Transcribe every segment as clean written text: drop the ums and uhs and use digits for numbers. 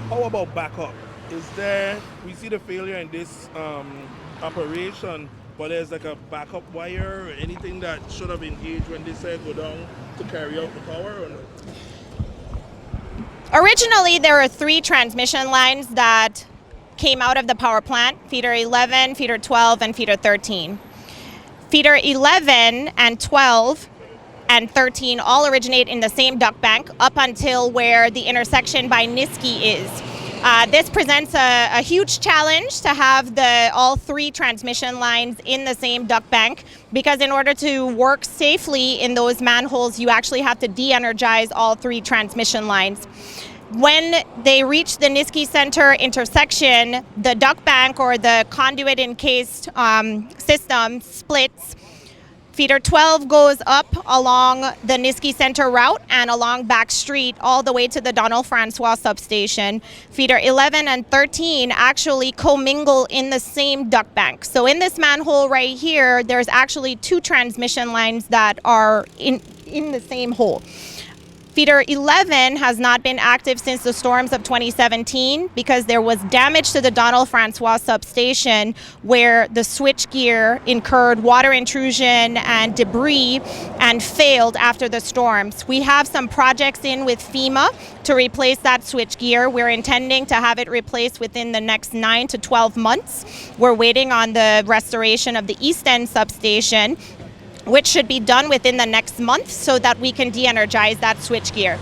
How about backup? We see the failure in this operation, but there's like a backup wire or anything that should have engaged when this go down to carry out the power or no? Originally, there were 3 transmission lines that came out of the power plant: feeder 11, feeder 12, and feeder 13. Feeder 11 and 12 and 13 all originate in the same duct bank up until where the intersection by Niski is. This presents a huge challenge to have all 3 transmission lines in the same duct bank, because in order to work safely in those manholes, you actually have to de-energize all 3 transmission lines. When they reach the Niski Center intersection, the duct bank, or the conduit encased system, splits. Feeder 12 goes up along the Niski Center route and along Back Street all the way to the Donald Francois substation. Feeder 11 and 13 actually commingle in the same duct bank. So in this manhole right here, there's actually 2 transmission lines that are in the same hole. Feeder 11 has not been active since the storms of 2017 because there was damage to the Donald Francois substation where the switchgear incurred water intrusion and debris and failed after the storms. We have some projects in with FEMA to replace that switchgear. We're intending to have it replaced within the next 9 to 12 months. We're waiting on the restoration of the East End substation, which should be done within the next month so that we can de-energize that switchgear.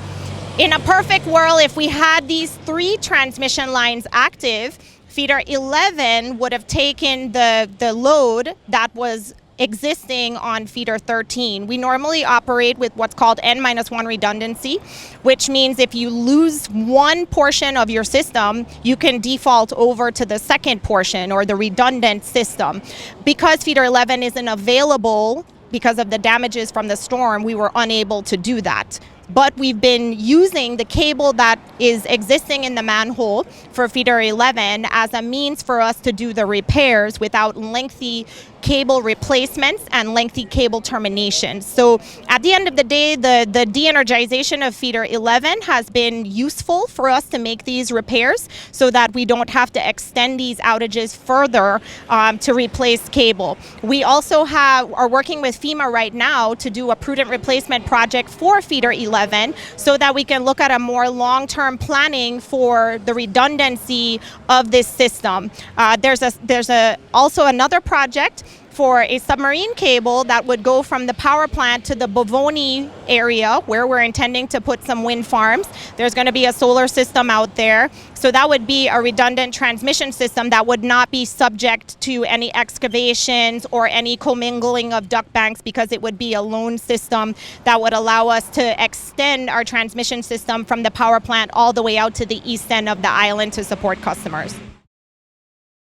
In a perfect world, if we had these 3 transmission lines active, feeder 11 would have taken the load that was existing on feeder 13. We normally operate with what's called N-1 redundancy, which means if you lose one portion of your system, you can default over to the second portion or the redundant system. Because feeder 11 isn't available because of the damages from the storm, we were unable to do that. But we've been using the cable that is existing in the manhole for feeder 11 as a means for us to do the repairs without lengthy cable replacements and lengthy cable terminations. So at the end of the day, the de-energization of feeder 11 has been useful for us to make these repairs so that we don't have to extend these outages further to replace cable. We also are working with FEMA right now to do a prudent replacement project for feeder 11 so that we can look at a more long-term planning for the redundancy of this system. There's also another project for a submarine cable that would go from the power plant to the Bovoni area where we're intending to put some wind farms. There's going to be a solar system out there. So that would be a redundant transmission system that would not be subject to any excavations or any commingling of duct banks, because it would be a lone system that would allow us to extend our transmission system from the power plant all the way out to the east end of the island to support customers.